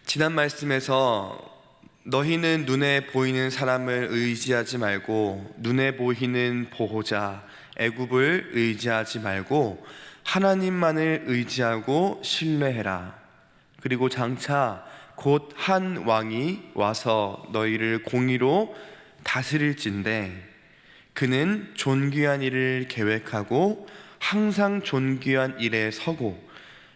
지난 말씀에서 너희는 눈에 보이는 사람을 의지하지 말고 눈에 보이는 보호자 애굽을 의지하지 말고 하나님만을 의지하고 신뢰해라. 그리고 장차 곧 한 왕이 와서 너희를 공의로 다스릴진대 그는 존귀한 일을 계획하고 항상 존귀한 일에 서고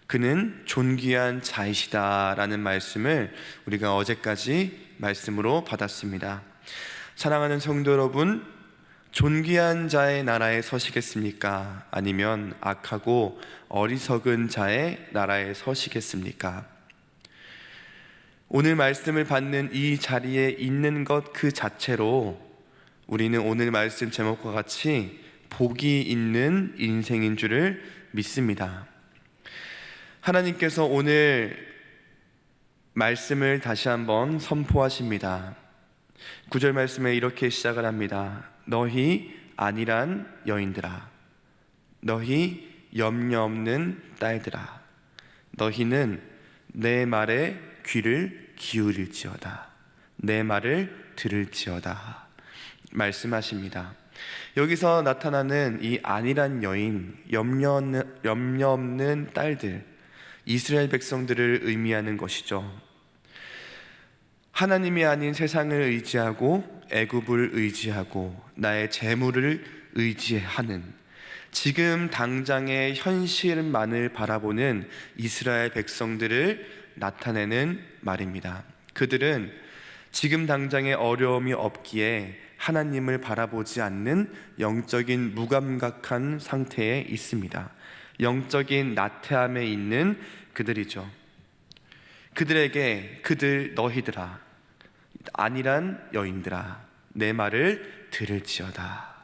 그는 존귀한 자이시다 라는 말씀을 우리가 어제까지 말씀으로 받았습니다. 사랑하는 성도 여러분, 존귀한 자의 나라에 서시겠습니까? 아니면 악하고 어리석은 자의 나라에 서시겠습니까? 오늘 말씀을 받는 이 자리에 있는 것 그 자체로 우리는 오늘 말씀 제목과 같이 복이 있는 인생인 줄을 믿습니다. 하나님께서 오늘 말씀을 다시 한번 선포하십니다. 9절 말씀에 이렇게 시작을 합니다. 너희 안일한 여인들아, 너희 염려 없는 딸들아, 너희는 내 말에 귀를 기울일지어다, 내 말을 들을지어다 말씀하십니다. 여기서 나타나는 이 안일한 여인, 염려 없는 딸들, 이스라엘 백성들을 의미하는 것이죠. 하나님이 아닌 세상을 의지하고 애굽을 의지하고 나의 재물을 의지하는, 지금 당장의 현실만을 바라보는 이스라엘 백성들을 나타내는 말입니다. 그들은 지금 당장의 어려움이 없기에 하나님을 바라보지 않는 영적인 무감각한 상태에 있습니다. 영적인 나태함에 있는 그들이죠. 그들에게 너희들아, 안일한 여인들아, 내 말을 들을지어다.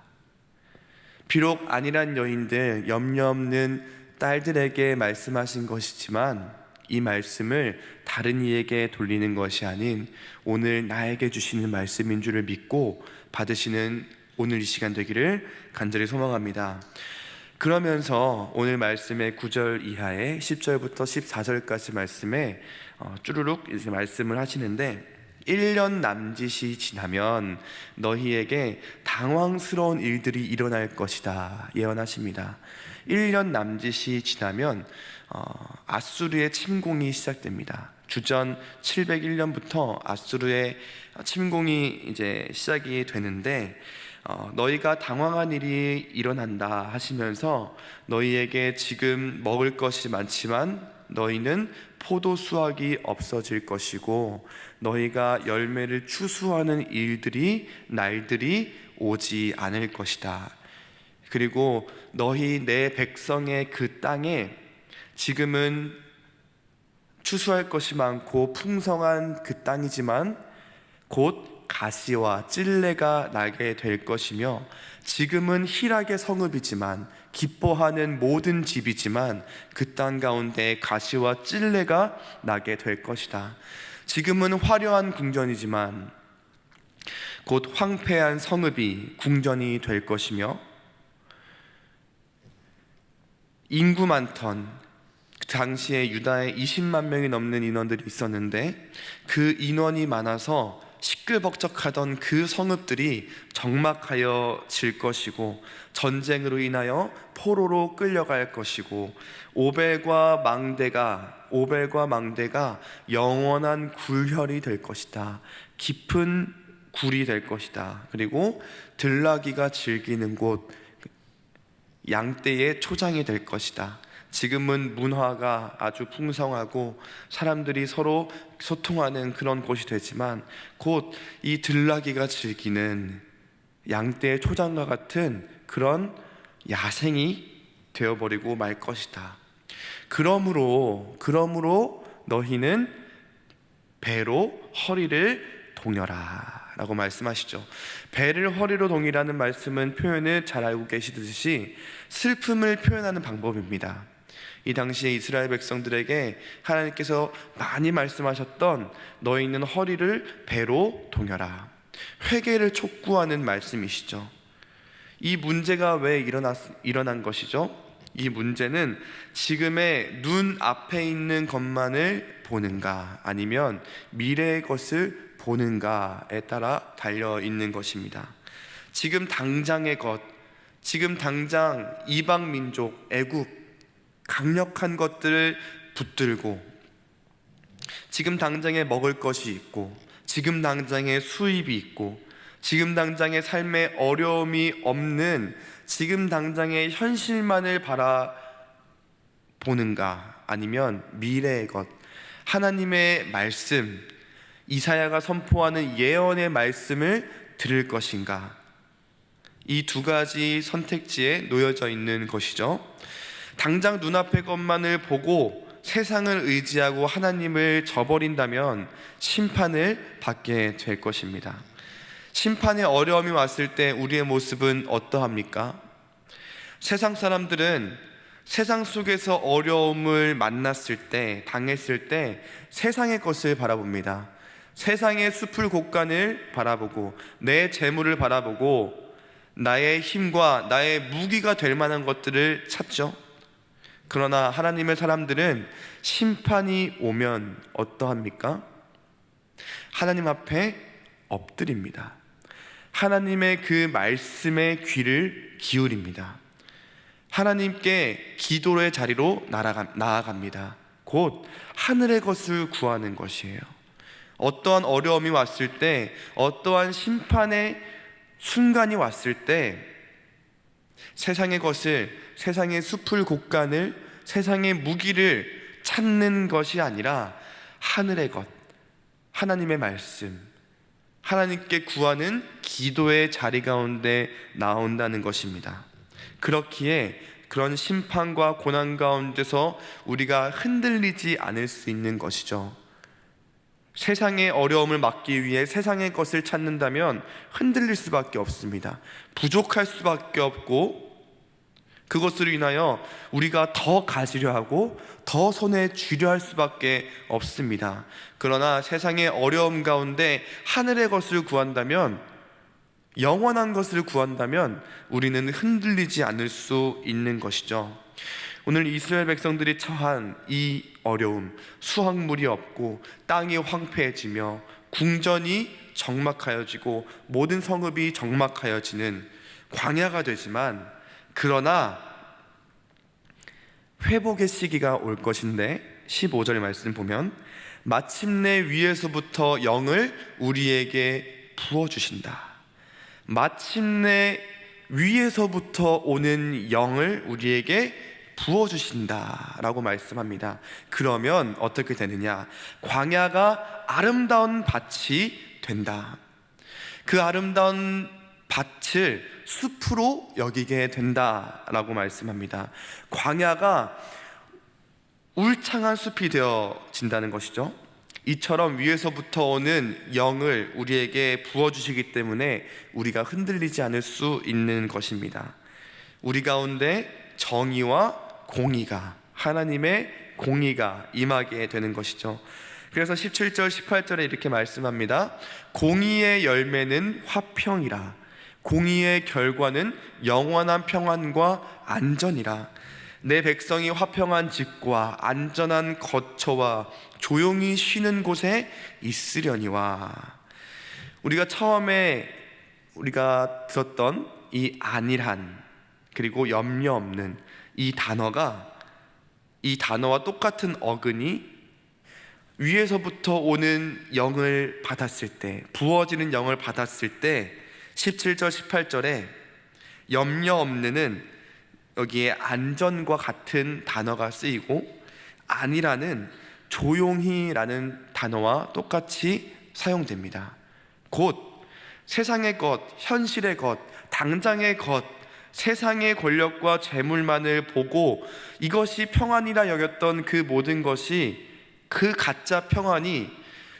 비록 안일한 여인들, 염려 없는 딸들에게 말씀하신 것이지만 이 말씀을 다른 이에게 돌리는 것이 아닌 오늘 나에게 주시는 말씀인 줄을 믿고 받으시는 오늘 이 시간 되기를 간절히 소망합니다. 그러면서 오늘 말씀의 9절 이하의 10절부터 14절까지 말씀에 쭈루룩 이렇게 말씀을 하시는데, 1년 남짓이 지나면 너희에게 당황스러운 일들이 일어날 것이다 예언하십니다. 1년 남짓이 지나면 아수르의 침공이 시작됩니다. 주전 701년부터 아수르의 침공이 이제 시작이 되는데, 너희가 당황한 일이 일어난다 하시면서 너희에게 지금 먹을 것이 많지만 너희는 포도 수확이 없어질 것이고 너희가 열매를 추수하는 날들이 오지 않을 것이다. 그리고 너희 내 백성의 그 땅에 지금은 추수할 것이 많고 풍성한 그 땅이지만 곧 가시와 찔레가 나게 될 것이며, 지금은 희락의 성읍이지만 기뻐하는 모든 집이지만 그 땅 가운데 가시와 찔레가 나게 될 것이다. 지금은 화려한 궁전이지만 곧 황폐한 성읍이 궁전이 될 것이며, 인구 많던 그 당시에 유다에 20만 명이 넘는 인원들이 있었는데 그 인원이 많아서 시끌벅적하던 그 성읍들이 적막하여 질 것이고 전쟁으로 인하여 포로로 끌려갈 것이고 오벨과 망대가 영원한 굴혈이 될 것이다. 깊은 굴이 될 것이다. 그리고 들나귀가 즐기는 곳, 양떼의 초장이 될 것이다. 지금은 문화가 아주 풍성하고 사람들이 서로 소통하는 그런 곳이 되지만 곧 이 들나귀가 즐기는 양떼의 초장과 같은 그런 야생이 되어버리고 말 것이다. 그러므로 너희는 배로 허리를 동여라 라고 말씀하시죠. 배를 허리로 동이라는 말씀은 표현을 잘 알고 계시듯이 슬픔을 표현하는 방법입니다. 이 당시에 이스라엘 백성들에게 하나님께서 많이 말씀하셨던 너희는 허리를 배로 동여라, 회개를 촉구하는 말씀이시죠. 이 문제가 왜 일어난 것이죠? 이 문제는 지금의 눈 앞에 있는 것만을 보는가, 아니면 미래의 것을 보는가에 따라 달려 있는 것입니다. 지금 당장의 것, 지금 당장 이방 민족, 애국, 강력한 것들을 붙들고, 지금 당장에 먹을 것이 있고, 지금 당장에 수입이 있고, 지금 당장의 삶에 어려움이 없는 지금 당장의 현실만을 바라보는가, 아니면 미래의 것, 하나님의 말씀, 이사야가 선포하는 예언의 말씀을 들을 것인가, 이 두 가지 선택지에 놓여져 있는 것이죠. 당장 눈앞의 것만을 보고 세상을 의지하고 하나님을 저버린다면 심판을 받게 될 것입니다. 심판의 어려움이 왔을 때 우리의 모습은 어떠합니까? 세상 사람들은 세상 속에서 어려움을 만났을 때, 당했을 때 세상의 것을 바라봅니다. 세상의 숲을 곳간을 바라보고, 내 재물을 바라보고, 나의 힘과 나의 무기가 될 만한 것들을 찾죠. 그러나 하나님의 사람들은 심판이 오면 어떠합니까? 하나님 앞에 엎드립니다. 하나님의 그 말씀에 귀를 기울입니다. 하나님께 기도의 자리로 나아갑니다. 곧 하늘의 것을 구하는 것이에요. 어떠한 어려움이 왔을 때, 어떠한 심판의 순간이 왔을 때 세상의 것을, 세상의 숲을 곳간을, 세상의 무기를 찾는 것이 아니라 하늘의 것, 하나님의 말씀, 하나님께 구하는 기도의 자리 가운데 나온다는 것입니다. 그렇기에 그런 심판과 고난 가운데서 우리가 흔들리지 않을 수 있는 것이죠. 세상의 어려움을 막기 위해 세상의 것을 찾는다면 흔들릴 수밖에 없습니다. 부족할 수밖에 없고, 그것으로 인하여 우리가 더 가지려 하고 더 손에 쥐려 할 수밖에 없습니다. 그러나 세상의 어려움 가운데 하늘의 것을 구한다면, 영원한 것을 구한다면 우리는 흔들리지 않을 수 있는 것이죠. 오늘 이스라엘 백성들이 처한 이 어려움, 수확물이 없고 땅이 황폐해지며 궁전이 적막하여지고 모든 성읍이 적막하여지는 광야가 되지만, 그러나 회복의 시기가 올 것인데 15절 말씀 보면 마침내 위에서부터 영을 우리에게 부어주신다. 마침내 위에서부터 오는 영을 우리에게 부어주신다 라고 말씀합니다. 그러면 어떻게 되느냐? 광야가 아름다운 밭이 된다. 그 아름다운 밭을 숲으로 여기게 된다라고 말씀합니다. 광야가 울창한 숲이 되어진다는 것이죠. 이처럼 위에서부터 오는 영을 우리에게 부어주시기 때문에 우리가 흔들리지 않을 수 있는 것입니다. 우리 가운데 정의와 공의가, 하나님의 공의가 임하게 되는 것이죠. 그래서 17절 18절에 이렇게 말씀합니다. 공의의 열매는 화평이라, 공의의 결과는 영원한 평안과 안전이라. 내 백성이 화평한 집과 안전한 거처와 조용히 쉬는 곳에 있으려니와. 우리가 처음에 우리가 들었던 이 안일한, 그리고 염려 없는 이 단어가, 이 단어와 똑같은 어근이 위에서부터 오는 영을 받았을 때, 부어지는 영을 받았을 때 17절 18절에 염려 없는은 여기에 안전과 같은 단어가 쓰이고, 안이라는 조용히라는 단어와 똑같이 사용됩니다. 곧 세상의 것, 현실의 것, 당장의 것, 세상의 권력과 재물만을 보고 이것이 평안이라 여겼던 그 모든 것이, 그 가짜 평안이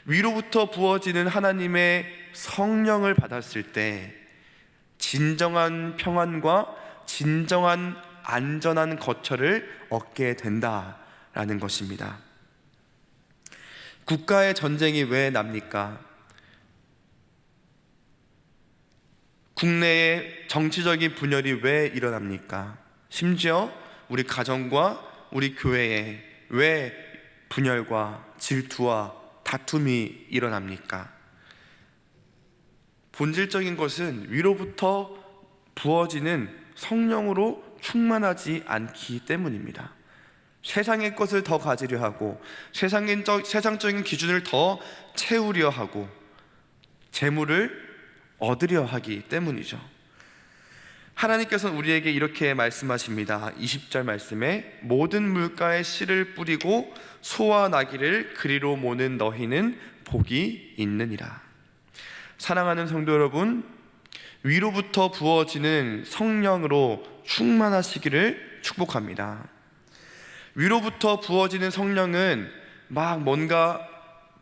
위로부터 부어지는 하나님의 성령을 받았을 때 진정한 평안과 진정한 안전한 거처를 얻게 된다라는 것입니다. 국가의 전쟁이 왜 납니까? 국내에 정치적인 분열이 왜 일어납니까? 심지어 우리 가정과 우리 교회에 왜 분열과 질투와 다툼이 일어납니까? 본질적인 것은 위로부터 부어지는 성령으로 충만하지 않기 때문입니다. 세상의 것을 더 가지려 하고 세상적인 기준을 더 채우려 하고 재물을 얻으려 하기 때문이죠. 하나님께서는 우리에게 이렇게 말씀하십니다. 20절 말씀에 모든 물가에 씨를 뿌리고 소와 나귀를 그리로 모는 너희는 복이 있느니라. 사랑하는 성도 여러분, 위로부터 부어지는 성령으로 충만하시기를 축복합니다. 위로부터 부어지는 성령은 막 뭔가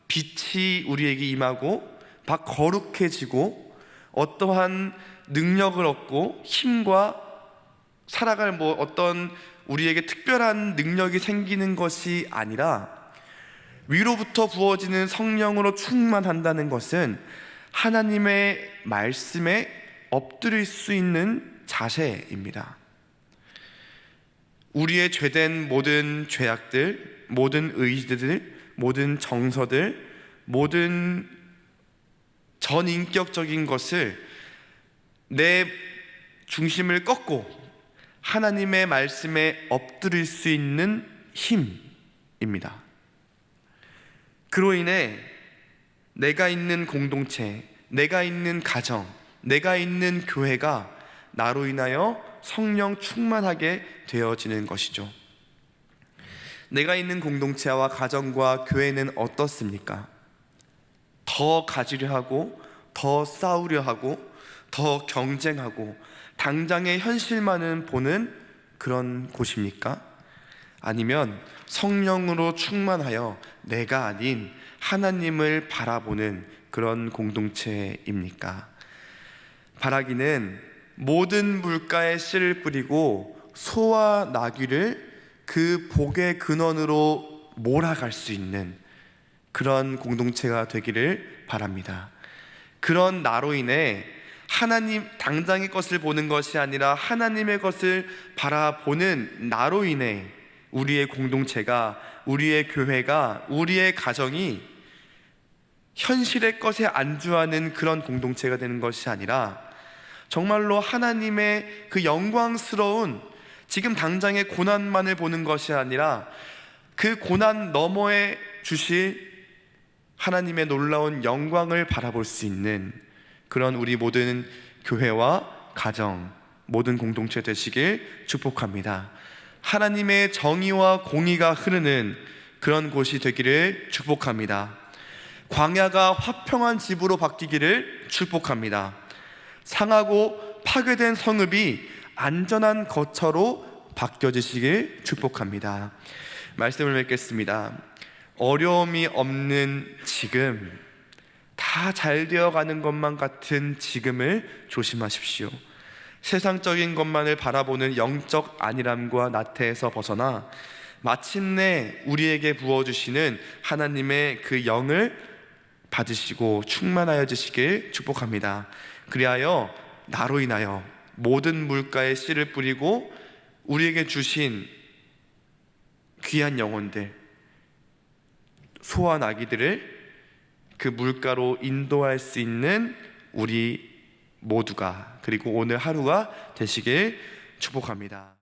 빛이 우리에게 임하고 막 거룩해지고 어떠한 능력을 얻고 힘과 살아갈 어떤 우리에게 특별한 능력이 생기는 것이 아니라, 위로부터 부어지는 성령으로 충만한다는 것은 하나님의 말씀에 엎드릴 수 있는 자세입니다. 우리의 죄된 모든 죄악들, 모든 의지들, 모든 정서들, 모든 전인격적인 것을 내 중심을 꺾고 하나님의 말씀에 엎드릴 수 있는 힘입니다. 그로 인해 내가 있는 공동체, 내가 있는 가정, 내가 있는 교회가 나로 인하여 성령 충만하게 되어지는 것이죠. 내가 있는 공동체와 가정과 교회는 어떻습니까? 더 가지려 하고, 더 싸우려 하고, 더 경쟁하고 당장의 현실만은 보는 그런 곳입니까? 아니면 성령으로 충만하여 내가 아닌 하나님을 바라보는 그런 공동체입니까? 바라기는 모든 물가에 씨를 뿌리고 소와 나귀를 그 복의 근원으로 몰아갈 수 있는 그런 공동체가 되기를 바랍니다. 그런 나로 인해 하나님 당장의 것을 보는 것이 아니라 하나님의 것을 바라보는 나로 인해 우리의 공동체가, 우리의 교회가, 우리의 가정이 현실의 것에 안주하는 그런 공동체가 되는 것이 아니라 정말로 하나님의 그 영광스러운 지금 당장의 고난만을 보는 것이 아니라 그 고난 너머에 주실 하나님의 놀라운 영광을 바라볼 수 있는 그런 우리 모든 교회와 가정, 모든 공동체 되시길 축복합니다. 하나님의 정의와 공의가 흐르는 그런 곳이 되기를 축복합니다. 광야가 화평한 집으로 바뀌기를 축복합니다. 상하고 파괴된 성읍이 안전한 거처로 바뀌어지시길 축복합니다. 말씀을 맺겠습니다. 어려움이 없는 지금, 다 잘 되어가는 것만 같은 지금을 조심하십시오. 세상적인 것만을 바라보는 영적 안일함과 나태에서 벗어나 마침내 우리에게 부어주시는 하나님의 그 영을 받으시고 충만하여 지시길 축복합니다. 그리하여 나로 인하여 모든 물가에 씨를 뿌리고 우리에게 주신 귀한 영혼들, 소와 나귀들을 그 물가로 인도할 수 있는 우리 모두가, 그리고 오늘 하루가 되시길 축복합니다.